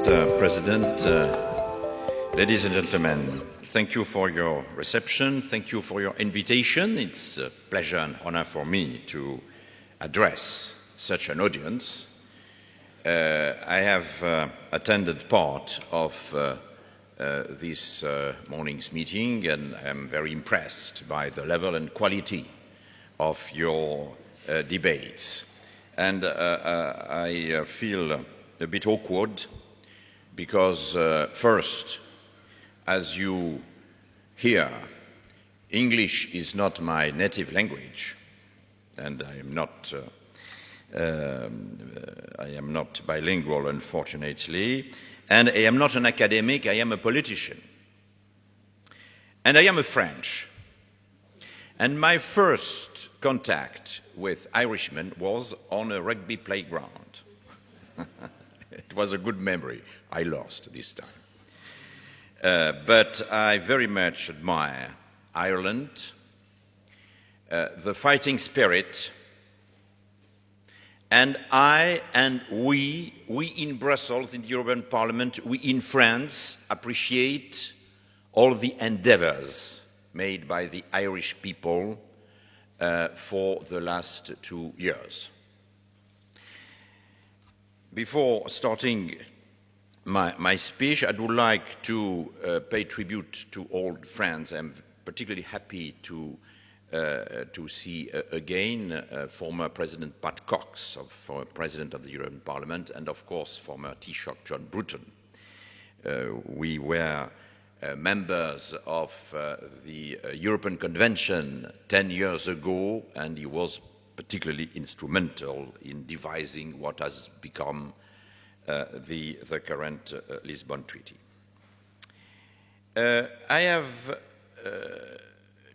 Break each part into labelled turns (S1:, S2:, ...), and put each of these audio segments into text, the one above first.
S1: Mr. President, ladies and gentlemen, thank you for your reception. Thank you for your invitation. It's a pleasure and honor for me to address such an audience. I have attended part of this morning's meeting, and I'm very impressed by the level and quality of your debates. And I feel a bit awkward because first, as you hear, English is not my native language, and I am not bilingual, unfortunately, and I am not an academic, I am a politician. And I am a French. And my first contact with Irishmen was on a rugby playground. It was a good memory I lost this time. But I very much admire Ireland, the fighting spirit, and I and we in Brussels, in the European Parliament, we in France appreciate all the endeavors made by the Irish people for the last 2 years. Before starting my speech, I would like to pay tribute to old friends. I'm particularly happy to see again former President Pat Cox, former President of the European Parliament, and of course former Taoiseach John Bruton. We were members of the European Convention 10 years ago, and he was particularly instrumental in devising what has become the current Lisbon Treaty. I have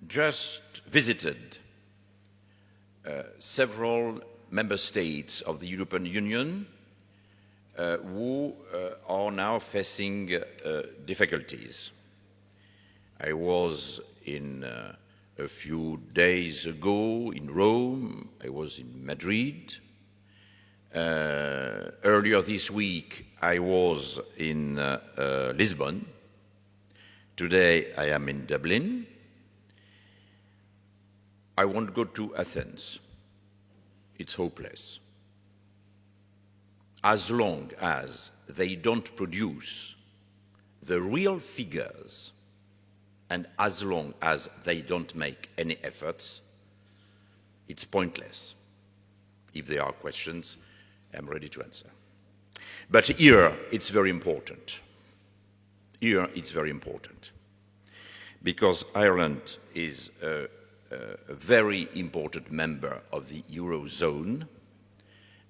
S1: just visited several member states of the European Union who are now facing difficulties. I was in a few days ago in Rome, I was in Madrid. Earlier this week I was in Lisbon. Today I am in Dublin. I won't go to Athens. It's hopeless. As long as they don't produce the real figures and as long as they don't make any efforts, it's pointless. If there are questions, I'm ready to answer. But here, it's very important. Here, it's very important. Because Ireland is a very important member of the Eurozone.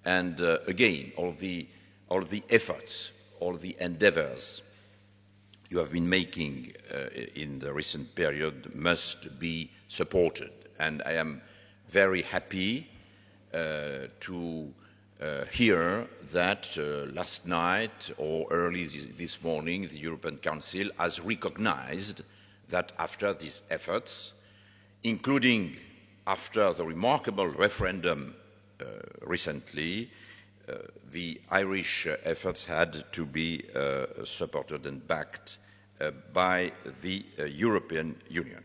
S1: And again, all the efforts, all the endeavors you have been making in the recent period must be supported. And I am very happy to hear that last night or early this morning, the European Council has recognized that after these efforts, including after the remarkable referendum recently, the Irish efforts had to be supported and backed by the European Union.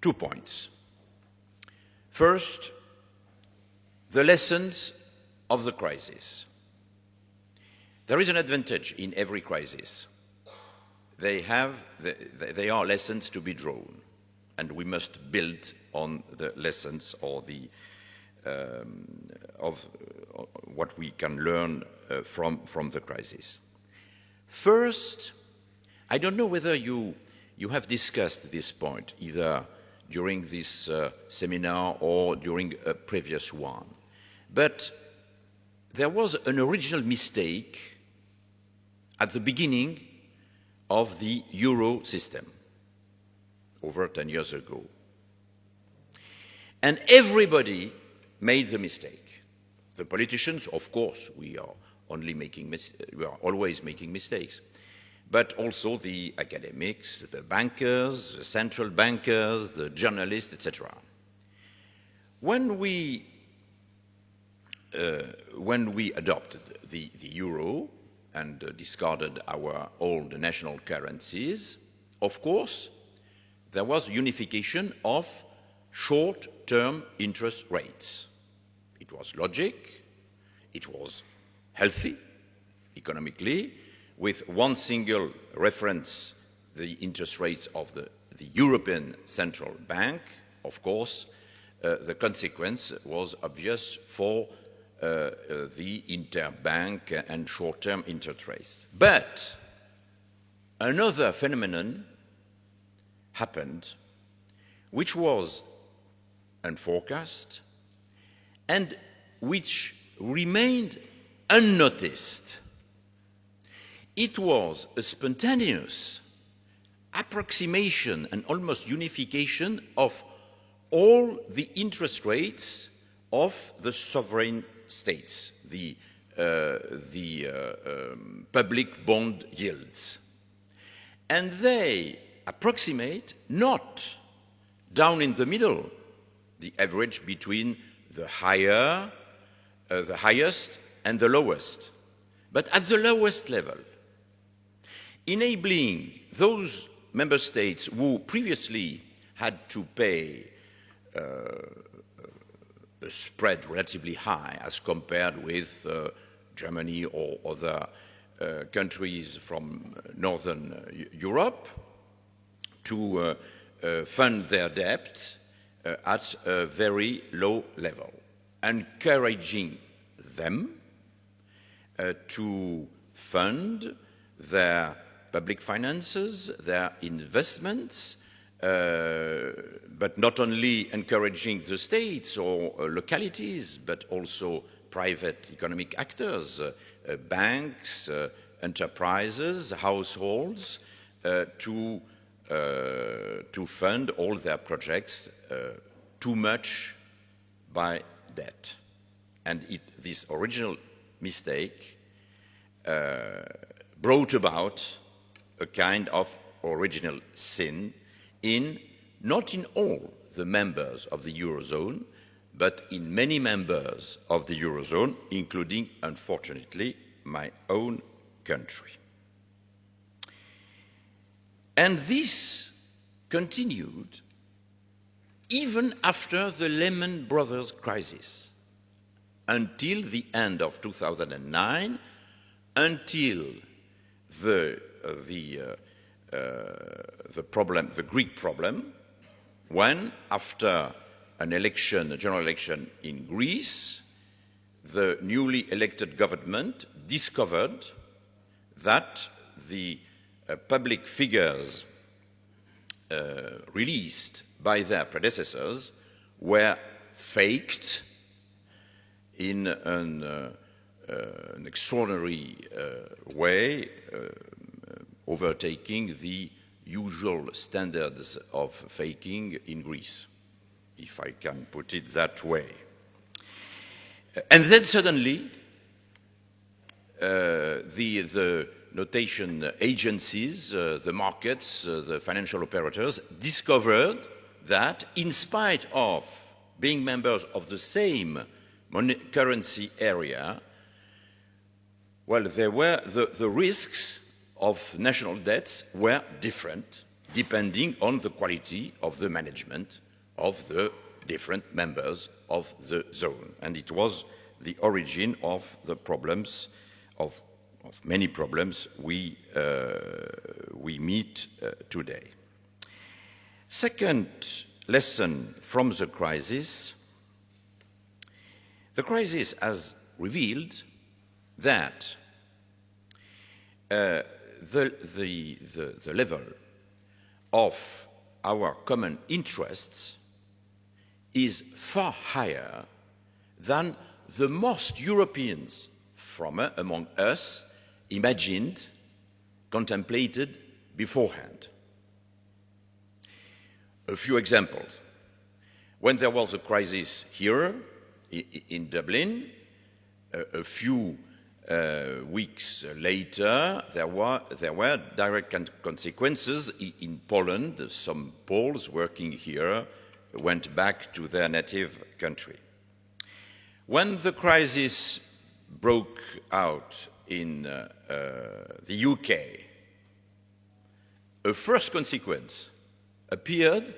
S1: 2 points. First, the lessons of the crisis. There is an advantage in every crisis. They are lessons to be drawn, and we must build on the lessons or of what we can learn from the crisis. First, I don't know whether you have discussed this point either during this seminar or during a previous one, but there was an original mistake at the beginning of the euro system over 10 years ago. And everybody made the mistake. The politicians, of course, we are always making mistakes, but also the academics, the bankers, the central bankers, the journalists, etc. When we when we adopted the euro and discarded our old national currencies, of course, there was unification of short-term interest rates. It was logic, it was healthy economically, with one single reference, the interest rates of the European Central Bank. Of course, the consequence was obvious for the interbank and short-term interest rates. But another phenomenon happened, which was unforecast and which remained unnoticed. It was a spontaneous approximation and almost unification of all the interest rates of the sovereign states, the public bond yields. And they approximate not down in the middle, the average between the highest and the lowest, but at the lowest level, enabling those member states who previously had to pay a spread relatively high as compared with Germany or other countries from Northern Europe to fund their debt at a very low level, encouraging them to fund their public finances, their investments, but not only encouraging the states or localities, but also private economic actors, banks, enterprises, households, to fund all their projects too much by debt. And this original mistake brought about a kind of original sin not in all the members of the Eurozone, but in many members of the Eurozone, including, unfortunately, my own country. And this continued even after the Lehman Brothers crisis, until the end of 2009, until the Greek problem, when, after an election, a general election in Greece, the newly elected government discovered that the public figures released by their predecessors were faked in an extraordinary way, overtaking the usual standards of faking in Greece, if I can put it that way. And then suddenly, the notation agencies, the markets, the financial operators discovered that in spite of being members of the same currency area, well, there were the risks of national debts were different depending on the quality of the management of the different members of the zone. And it was the origin of the problems, of many problems we meet today. Second lesson from the crisis has revealed that the level of our common interests is far higher than the most Europeans among us imagined, contemplated beforehand. A few examples. When there was a crisis here in Dublin, a few weeks later, there were direct consequences in Poland. Some Poles working here went back to their native country. When the crisis broke out in the UK, a first consequence appeared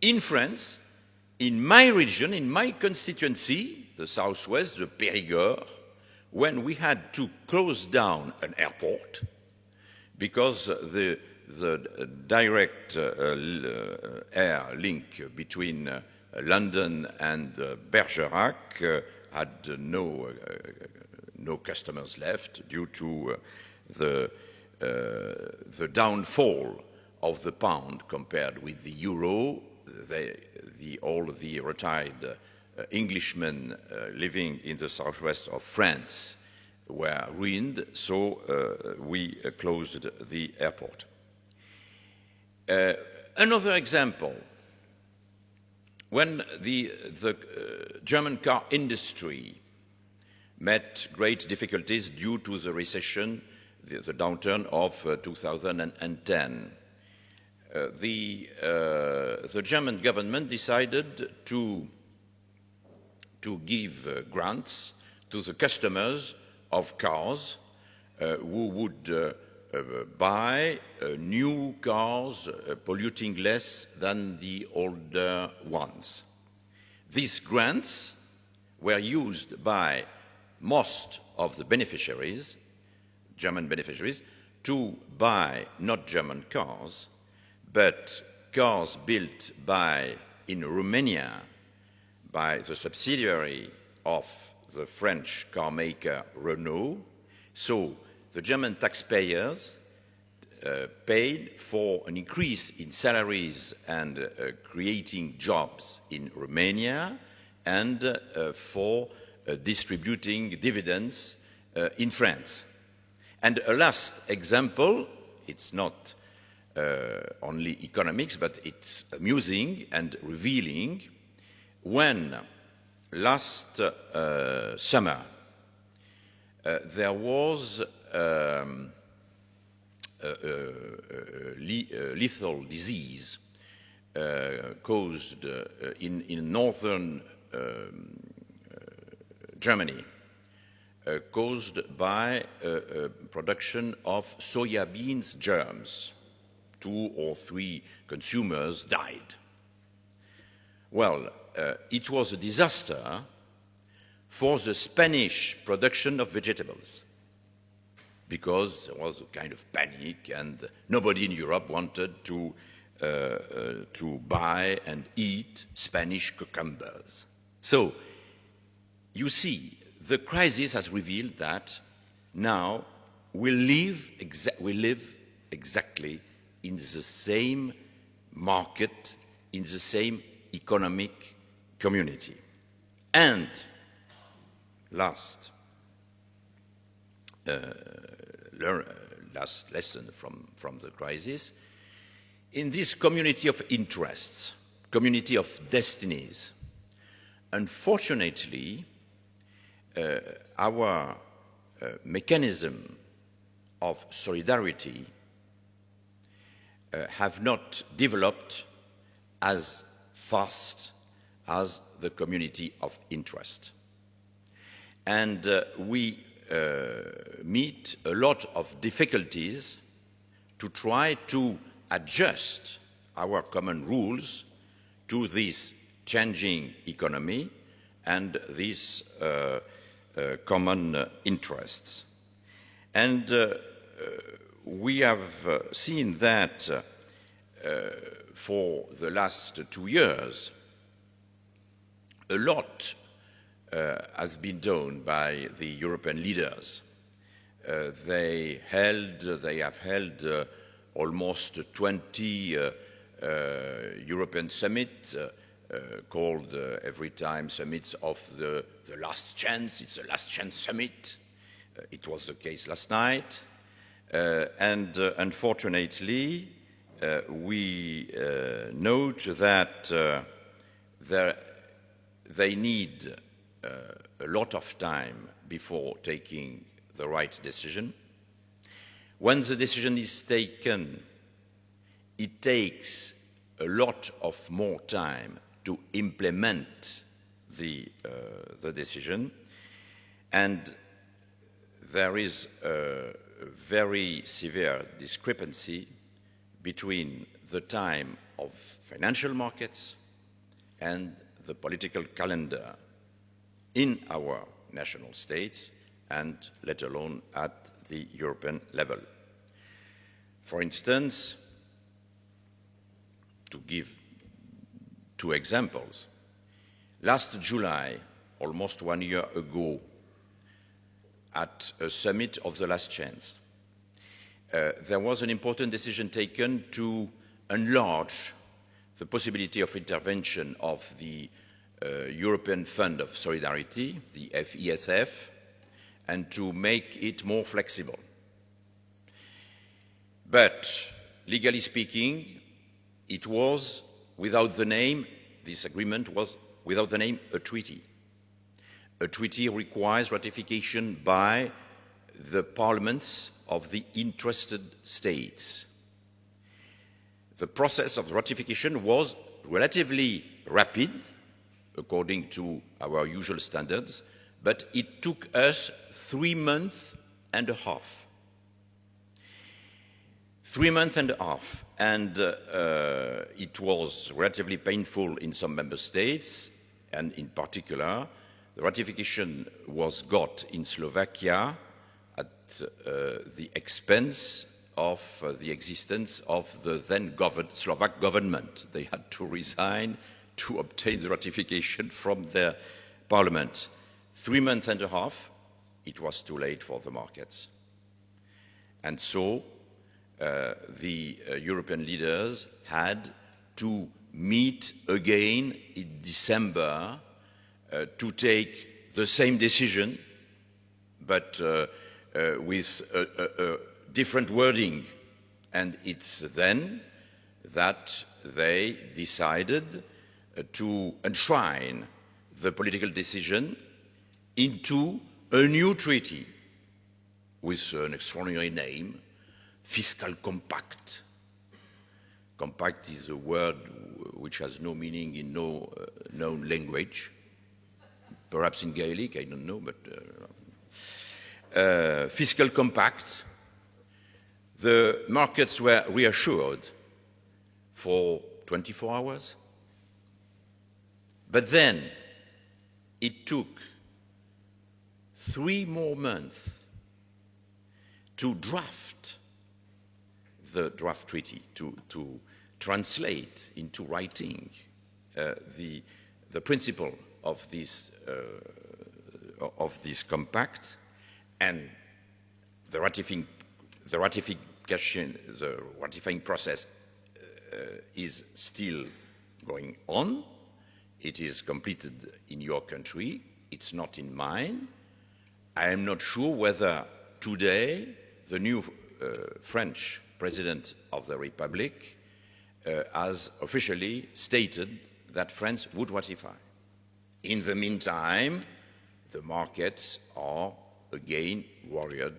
S1: in France, in my region, in my constituency, the southwest, the Périgord, when we had to close down an airport because the direct air link between London and Bergerac had no customers left due to the downfall of the pound compared with the euro. All the retired Englishmen living in the southwest of France were ruined, so we closed the airport. Another example, when the German car industry met great difficulties due to the recession, the downturn of 2010, the German government decided to give grants to the customers of cars who would buy new cars polluting less than the older ones. These grants were used by most of the beneficiaries, German beneficiaries, to buy not German cars, but cars built in Romania by the subsidiary of the French car maker Renault. So the German taxpayers paid for an increase in salaries and creating jobs in Romania and for distributing dividends in France. And a last example, it's not only economics, but it's amusing and revealing. When last summer there was a lethal disease caused in northern Germany, caused by production of soya beans germs. 2 or 3 consumers died. Well, it was a disaster for the Spanish production of vegetables because there was a kind of panic and nobody in Europe wanted to buy and eat Spanish cucumbers. So, you see, the crisis has revealed that now we live exactly in the same market, in the same economic community. And last lesson from the crisis, in this community of interests, community of destinies, unfortunately, our mechanism of solidarity have not developed as fast as the community of interest. And we meet a lot of difficulties to try to adjust our common rules to this changing economy and these common interests. And we have seen that for the last 2 years, a lot has been done by the European leaders. They have held almost 20 European summits, called every time summits of the last chance. It's a last chance summit. It was the case last night. And unfortunately, we note that they need a lot of time before taking the right decision. When the decision is taken, it takes a lot of more time to implement the decision. And there is a very severe discrepancy between the time of financial markets and the political calendar in our national states, and let alone at the European level. For instance, to give two examples, last July, almost 1 year ago, at a summit of the Last Chance, there was an important decision taken to enlarge the possibility of intervention of the European Fund of Solidarity, the FESF, and to make it more flexible. But legally speaking, it was without the name, this agreement was without the name a treaty. A treaty requires ratification by the parliaments of the interested states. The process of ratification was relatively rapid, according to our usual standards, but it took us 3 months and a half. 3 months and a half, and it was relatively painful in some member states, and in particular, the ratification was got in Slovakia at the expense of the existence of the then Slovak government. They had to resign to obtain the ratification from their parliament. 3 months and a half, it was too late for the markets. And so the European leaders had to meet again in December to take the same decision, but with a different wording. And it's then that they decided to enshrine the political decision into a new treaty with an extraordinary name, Fiscal Compact. Compact is a word which has no meaning in no known language. Perhaps in Gaelic, I don't know, but Fiscal Compact. The markets were reassured for 24 hours. But then it took 3 more months to draft the draft treaty, to translate into writing the principle of this compact, and the ratifying process is still going on. It is completed in your country. It's not in mine. I am not sure whether today the new French President of the Republic has officially stated that France would ratify. In the meantime, the markets are again worried,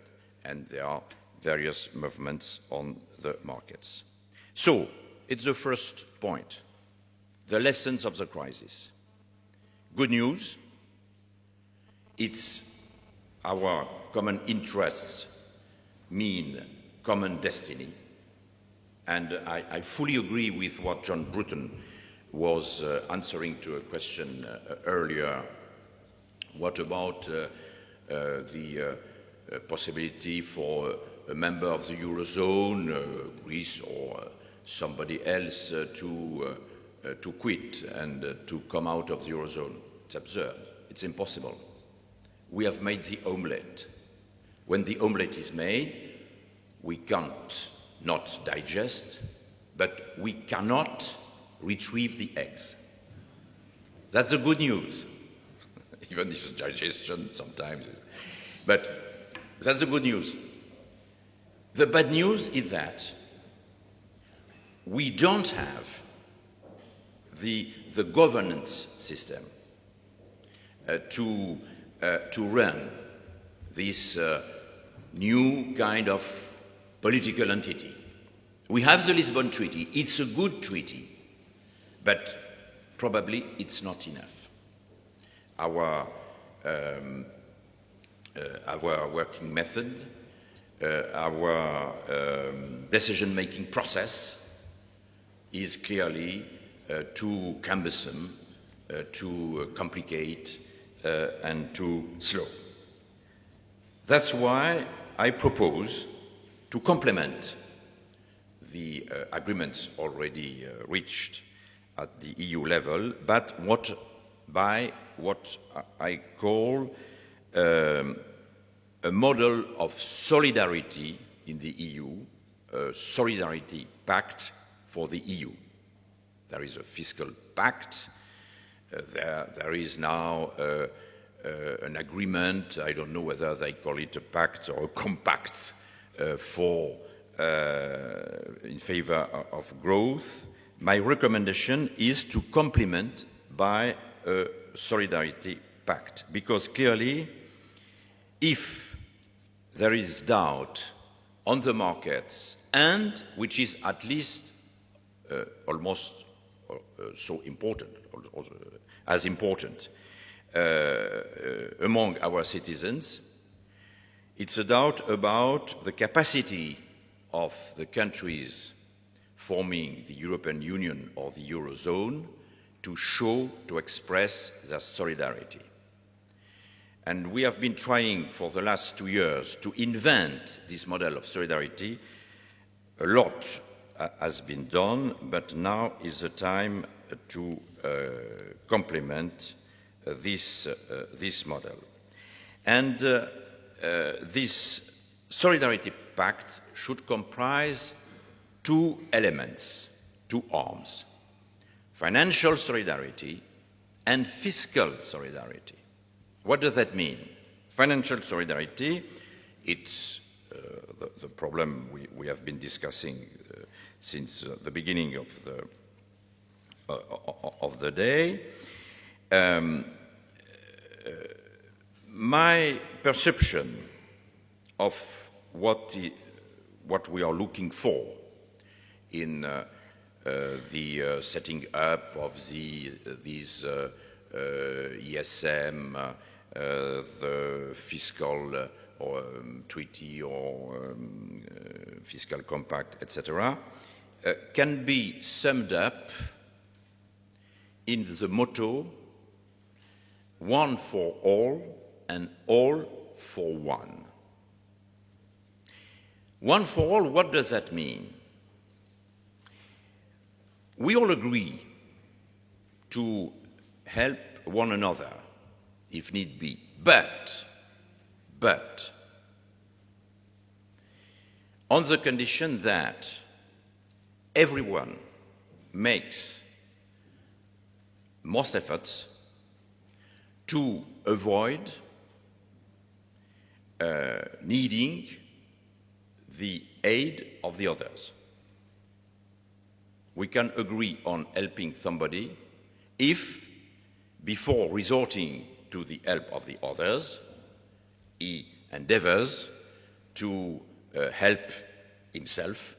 S1: and there are various movements on the markets. So, it's the first point, the lessons of the crisis. Good news, it's our common interests mean common destiny. And I fully agree with what John Bruton was answering to a question earlier. What about the possibility for a member of the Eurozone, Greece or somebody else, to quit and to come out of the Eurozone? It's absurd. It's impossible. We have made the omelette. When the omelette is made, we can't not digest, but we cannot retrieve the eggs. That's the good news. Even if digestion sometimes. But that's the good news. The bad news is that we don't have the governance system to run this new kind of political entity. We have the Lisbon Treaty. It's a good treaty, but probably it's not enough. our working method, our decision-making process is clearly too cumbersome, too complicated, and too slow. That's why I propose to complement the agreements already reached at the EU level, but by what I call a model of solidarity in the EU, a solidarity pact for the EU. There is a fiscal pact. There is now an agreement. I don't know whether they call it a pact or a compact in favor of growth. My recommendation is to complement by a solidarity pact, because clearly, if there is doubt on the markets, and which is at least almost so important, as important among our citizens, it's a doubt about the capacity of the countries forming the European Union or the Eurozone to express their solidarity. And we have been trying for the last 2 years to invent this model of solidarity. A lot has been done, but now is the time to complement this model. And this solidarity pact should comprise 2 elements, 2 arms: financial solidarity and fiscal solidarity. What does that mean? Financial solidarity, it's the problem we have been discussing since the beginning of the day. My perception of what we are looking for in the setting up of these ESM, the fiscal treaty or fiscal compact, etc., can be summed up in the motto, one for all and all for one. One for all, what does that mean? We all agree to help one another if need be, but on the condition that everyone makes most efforts to avoid needing the aid of the others. We can agree on helping somebody if, before resorting to the help of the others, he endeavors to help himself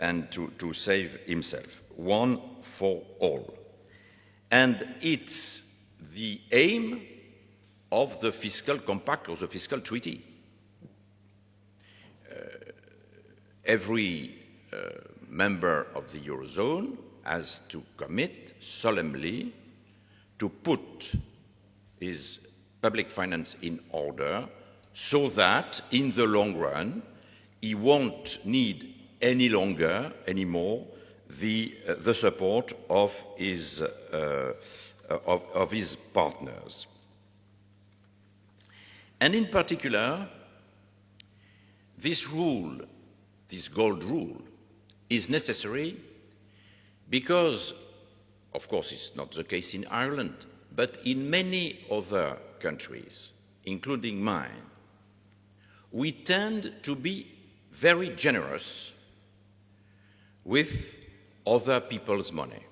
S1: and to save himself. One for all. And it's the aim of the fiscal compact or the fiscal treaty. Every member of the Eurozone has to commit solemnly to put his public finance in order so that in the long run he won't need anymore the support of his partners. And in particular, this rule, this gold rule, is necessary because, of course, it's not the case in Ireland, but in many other countries, including mine, we tend to be very generous with other people's money,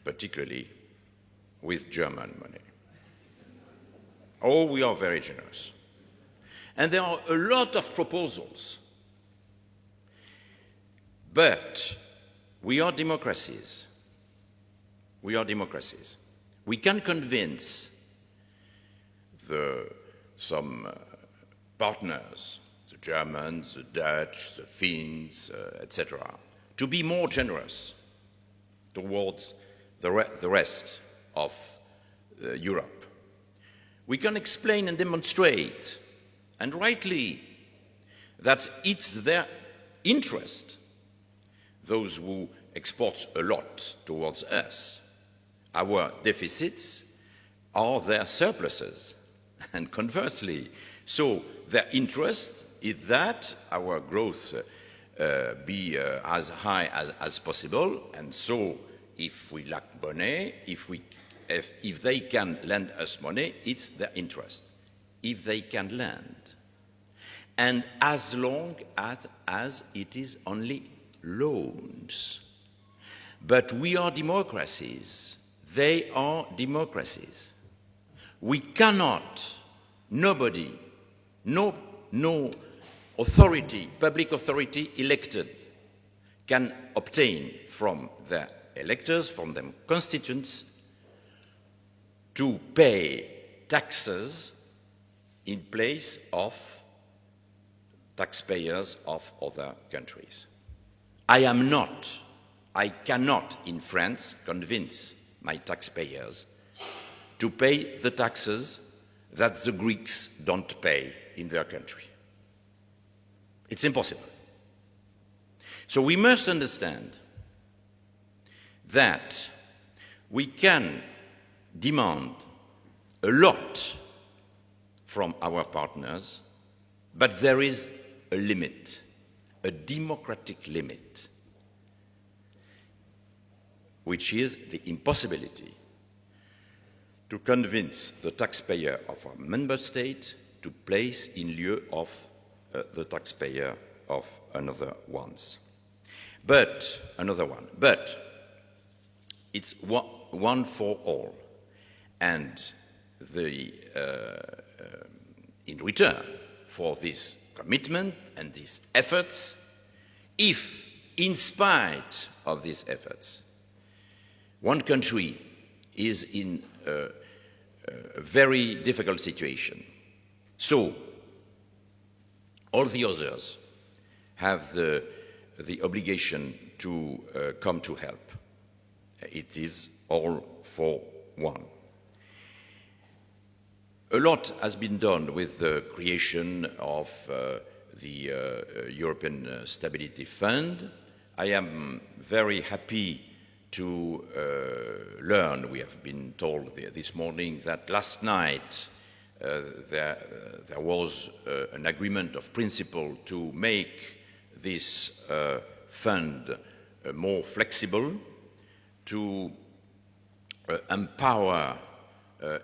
S1: particularly with German money. Oh, we are very generous. And there are a lot of proposals. But we are democracies. we are democracies. We can convince some partners, the Germans, the Dutch, the Finns, etc., to be more generous towards the rest of Europe. We can explain and demonstrate, and rightly, that it's their interest, those who export a lot towards us. Our deficits are their surpluses, and conversely. So their interest is that our growth be as high as possible, and so if we lack money, if they can lend us money, it's their interest. If they can lend, and as long as it is only loans. But we are democracies. They are democracies. We cannot, nobody, no authority, public authority elected can obtain from their electors, from their constituents, to pay taxes in place of taxpayers of other countries. I cannot in France convince my taxpayers to pay the taxes that the Greeks don't pay in their country. It's impossible. So we must understand that we can demand a lot from our partners, but there is a limit, a democratic limit, which is the impossibility to convince the taxpayer of a member state to place in lieu of the taxpayer of another one. But it's one for all. And in return for this commitment and these efforts, if, in spite of these efforts, one country is in a very difficult situation, so all the others have the obligation to come to help. It is all for one. A lot has been done with the creation of the European Stability Fund. I am very happy to learn, we have been told this morning, that last night there was an agreement of principle to make this fund more flexible, to empower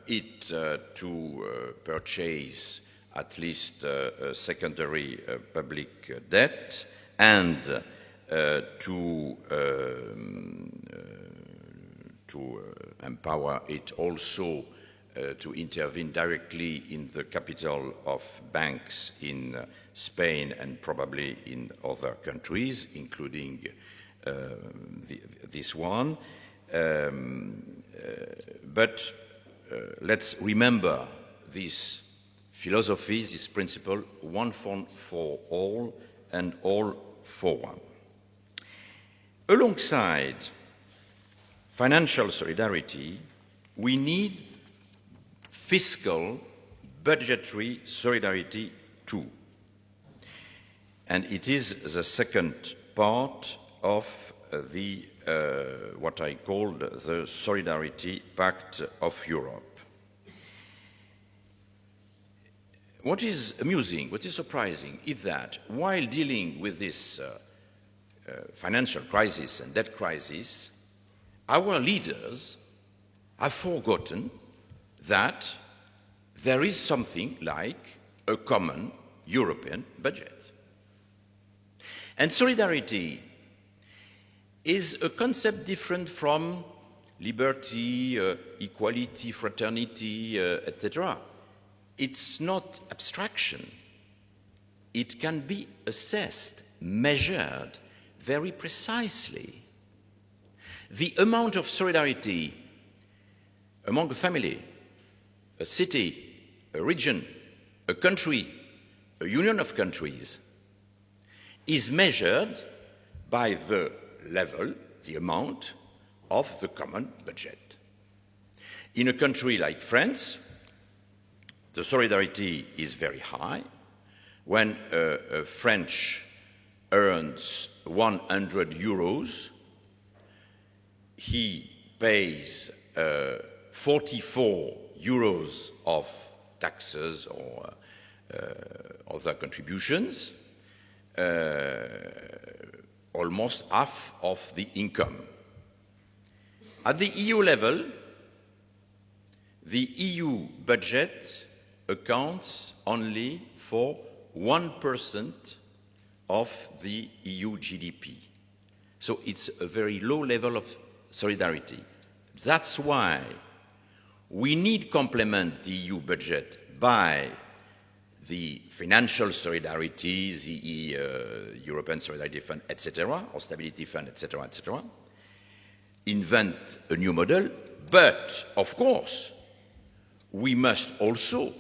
S1: it to purchase at least secondary public debt, and to empower it also to intervene directly in the capital of banks in Spain and probably in other countries, including this one. But let's remember this philosophy, this principle, one for all and all for one. Alongside financial solidarity, we need fiscal, budgetary solidarity too. And it is the second part of the what I called the Solidarity Pact of Europe. What is amusing, what is surprising, is that while dealing with this financial crisis and debt crisis, our leaders have forgotten that there is something like a common European budget. And solidarity is a concept different from liberty, equality, fraternity, etc. It's not abstraction. It can be assessed, measured very precisely. The amount of solidarity among a family, a city, a region, a country, a union of countries, is measured by the level, the amount of the common budget. In a country like France, the solidarity is very high. When a French earns 100 euros, he pays 44 euros of taxes or other contributions, almost half of the income. At the EU level, the EU budget accounts only for 1% of the EU GDP. So it's a very low level of solidarity. That's why we need to complement the EU budget by the financial solidarity, the European Solidarity Fund, etc., or Stability Fund, etc., etc., invent a new model, but of course, we must also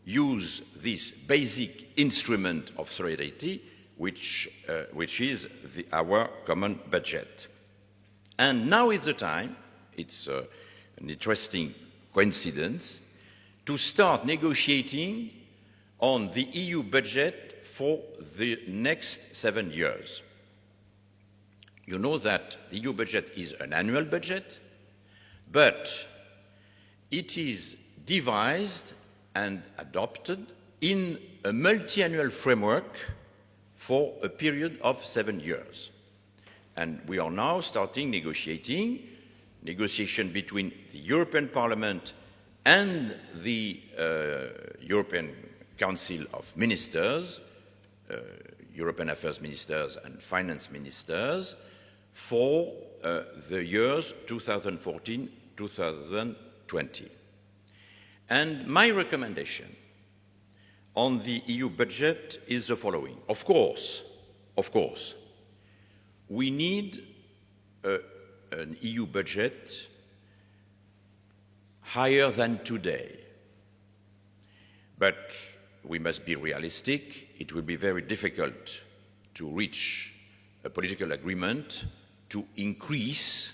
S1: use this basic instrument of solidarity, which is our common budget. And now is the time, it's an interesting coincidence, to start negotiating on the EU budget for the next 7 years. You know that the EU budget is an annual budget, but it is devised and adopted in a multi-annual framework for a period of 7 years. And we are now starting negotiation between the European Parliament and the European Council of Ministers, European Affairs Ministers and Finance Ministers, for the years 2014-2020. And my recommendation on the EU budget is the following. Of course, we need an EU budget higher than today. But we must be realistic. It will be very difficult to reach a political agreement to increase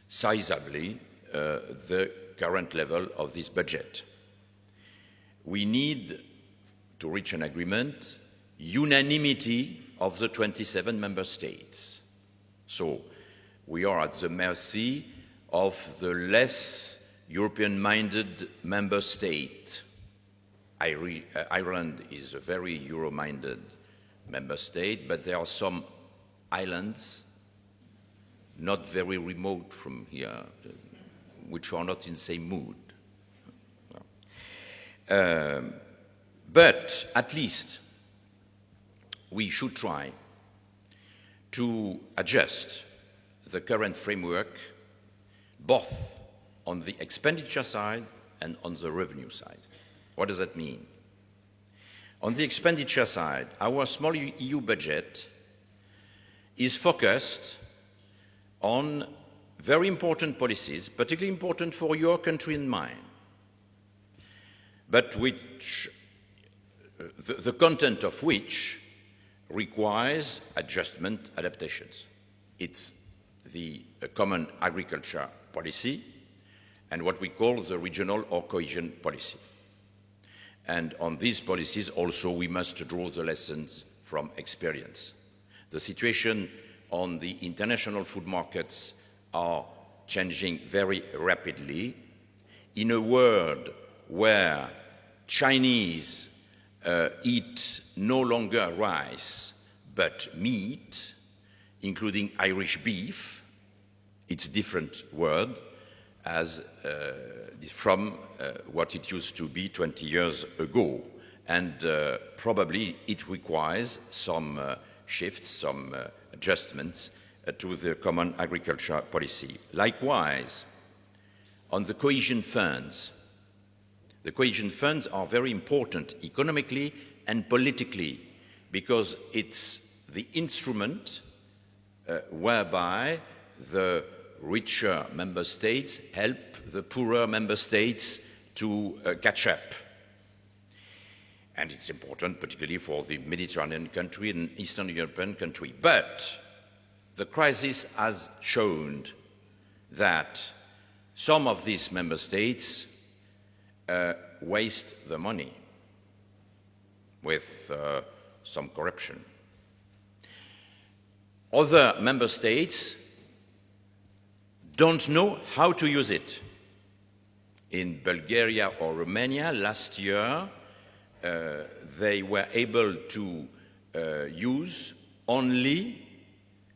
S1: sizably the current level of this budget. We need to reach an agreement, unanimity of the 27 member states. So we are at the mercy of the less European-minded member state. Ireland is a very Euro-minded member state, but there are some islands not very remote from here, which are not in the same mood. But at least we should try to adjust the current framework both on the expenditure side and on the revenue side. What does that mean? On the expenditure side, our small EU budget is focused on very important policies, particularly important for your country and mine, but which the content of which requires adjustment, adaptations. It's the common agriculture policy and what we call the regional or cohesion policy. And on these policies also we must draw the lessons from experience. The situation on the international food markets are changing very rapidly. In a world where Chinese eat no longer rice but meat, including Irish beef, it's a different world as from what it used to be 20 years ago. And probably it requires some shifts, some adjustments to the common agriculture policy. Likewise, on the cohesion funds are very important economically and politically because it's the instrument whereby the richer member states help the poorer member states to catch up. And it's important, particularly for the Mediterranean country and Eastern European country. But the crisis has shown that some of these member states waste the money with some corruption. Other member states don't know how to use it. In Bulgaria or Romania last year, they were able to use only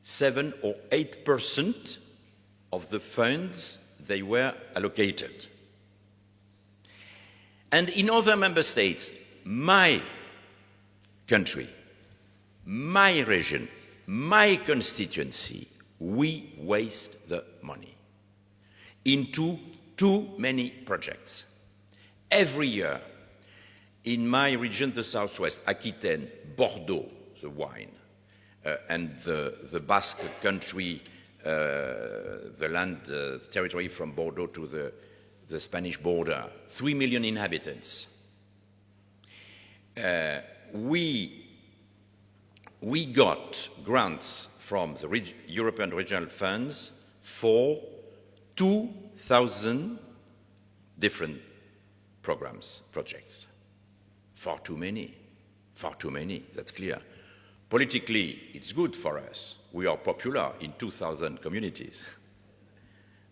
S1: 7 or 8% of the funds they were allocated. And in other member states, my country, my region, my constituency, we waste the money into too many projects. Every year, in my region, the Southwest, Aquitaine, Bordeaux, the wine, and the Basque country, the land, the territory from Bordeaux to the Spanish border, 3 million inhabitants. We got grants from the European regional funds for 2,000 different programs, projects. Far too many, that's clear. Politically, it's good for us. We are popular in 2,000 communities.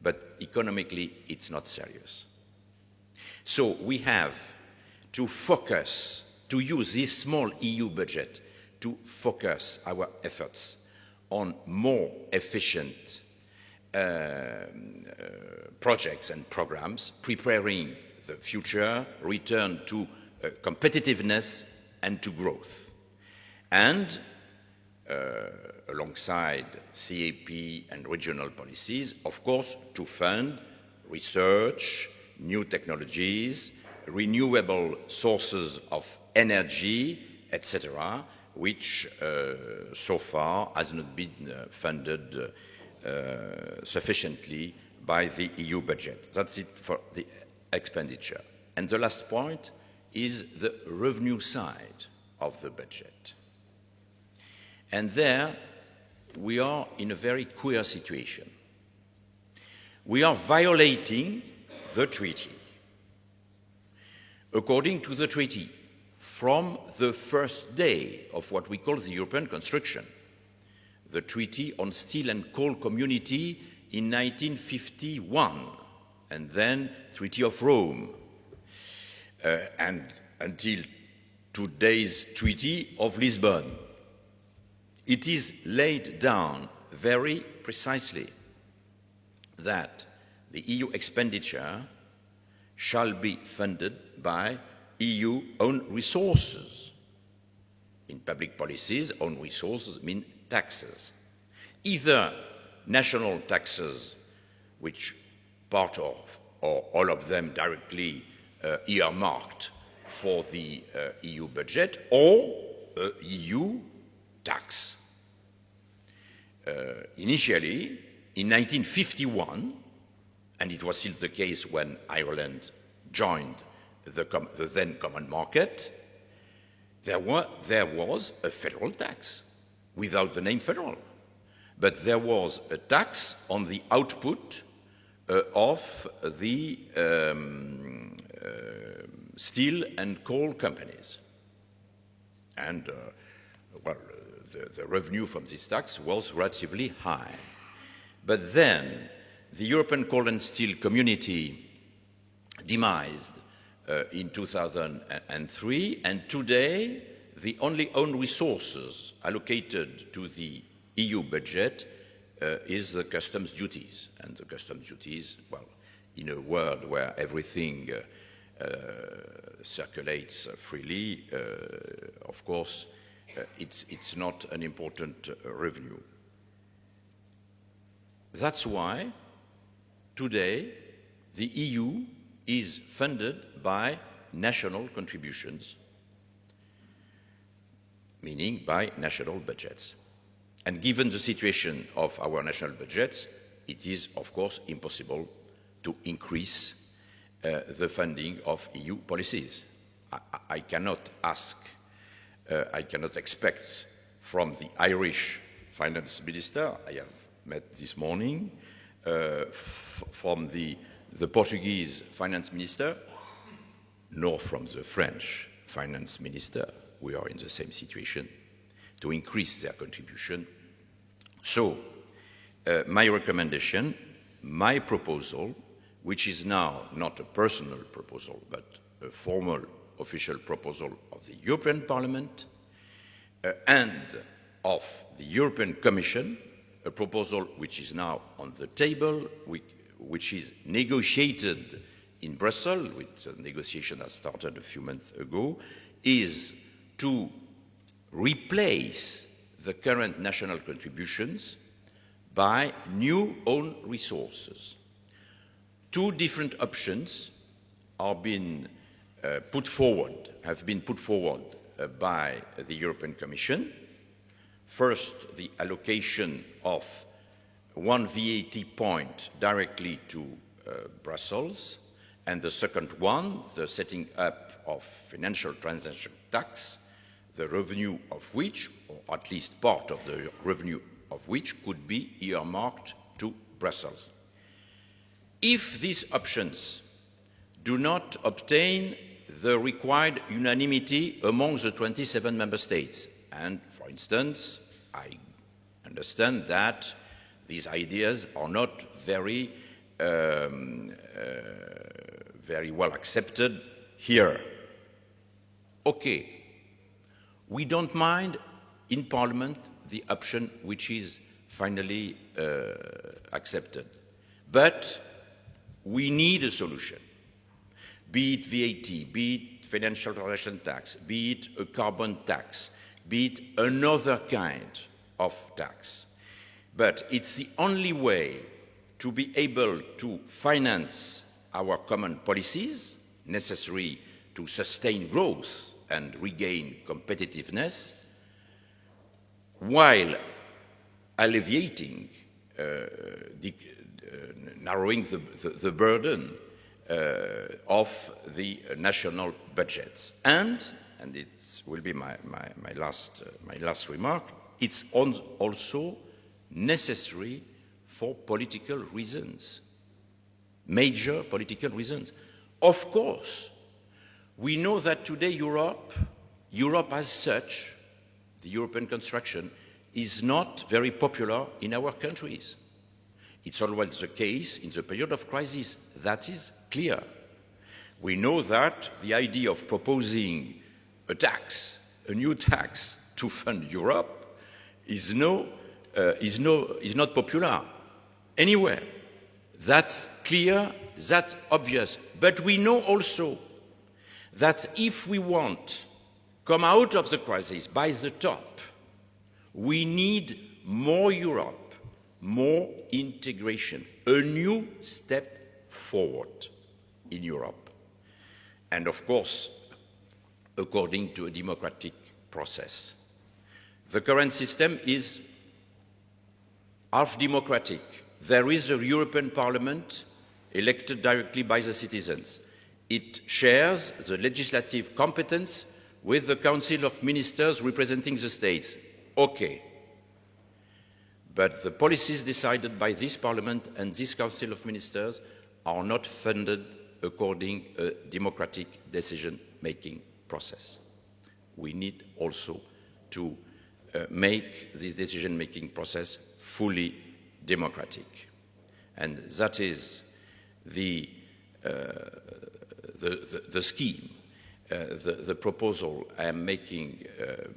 S1: But economically, it's not serious. So we have to focus, to use this small EU budget to focus our efforts on more efficient projects and programs, preparing the future, return to competitiveness and to growth. And alongside CAP and regional policies, of course, to fund research, new technologies, renewable sources of energy, etc., which so far has not been funded sufficiently by the EU budget. That's it for the expenditure. And the last point is the revenue side of the budget. And there we are in a very queer situation. We are violating the treaty. According to the treaty, from the first day of what we call the European construction, the Treaty on Steel and Coal Community in 1951, and then Treaty of Rome, and until today's Treaty of Lisbon, it is laid down very precisely that the EU expenditure shall be funded by EU own resources. In public policies, own resources mean taxes. Either national taxes, which part of or all of them directly earmarked for the EU budget, or EU tax. Initially, in 1951, and it was still the case when Ireland joined the then common market, there was a federal tax, without the name federal. But there was a tax on the output of the steel and coal companies. And, well, the revenue from this tax was relatively high. But then the European Coal and Steel Community demised in 2003, and today the only own resources allocated to the EU budget is the customs duties. And the customs duties, well, in a world where everything circulates freely, of course, it's not an important revenue. That's why today the EU is funded by national contributions, meaning by national budgets. And given the situation of our national budgets, it is, of course, impossible to increase the funding of EU policies. I cannot expect from the Irish finance minister, I have met this morning, from the Portuguese finance minister, nor from the French finance minister, we are in the same situation, to increase their contribution. So, my recommendation, my proposal, which is now not a personal proposal, but a formal official proposal of the European Parliament and of the European Commission, a proposal which is now on the table, which is negotiated in Brussels, which negotiation has started a few months ago, is to replace the current national contributions by new own resources. Two different options have been put forward by the European Commission. First, the allocation of one VAT point directly to Brussels, and the second one, the setting up of financial transaction tax, the revenue of which, or at least part of the revenue of which, could be earmarked to Brussels. If these options do not obtain the required unanimity among the 27 member states, and for instance, I understand that these ideas are not very well accepted here. Okay, we don't mind in Parliament the option which is finally accepted, but we need a solution, be it VAT, be it financial transaction tax, be it a carbon tax, be it another kind of tax. But it's the only way to be able to finance our common policies necessary to sustain growth and regain competitiveness while alleviating, narrowing the burden of the national budgets. And it will be my last remark, it's also necessary for political reasons, major political reasons. Of course, we know that today Europe as such, the European construction, is not very popular in our countries. It's always the case in the period of crisis. That is clear. We know that the idea of proposing a new tax to fund Europe is not popular anywhere. That's clear, that's obvious. But we know also that if we want to come out of the crisis by the top, we need more Europe, more integration, a new step forward in Europe. And of course, according to a democratic process. The current system is half democratic. There is a European Parliament elected directly by the citizens. It shares the legislative competence with the Council of Ministers representing the states. Okay. But the policies decided by this Parliament and this Council of Ministers are not funded according to a democratic decision-making process. We need also to make this decision-making process fully democratic. And that is the scheme, the proposal I am making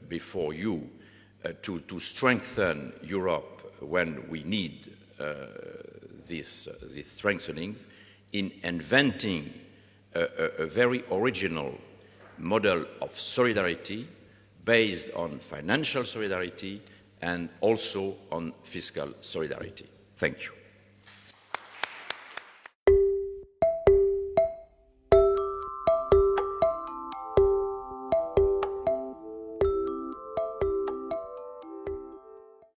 S1: before you to strengthen Europe when we need these strengthenings, in inventing a very original model of solidarity based on financial solidarity and also on fiscal solidarity. Thank you.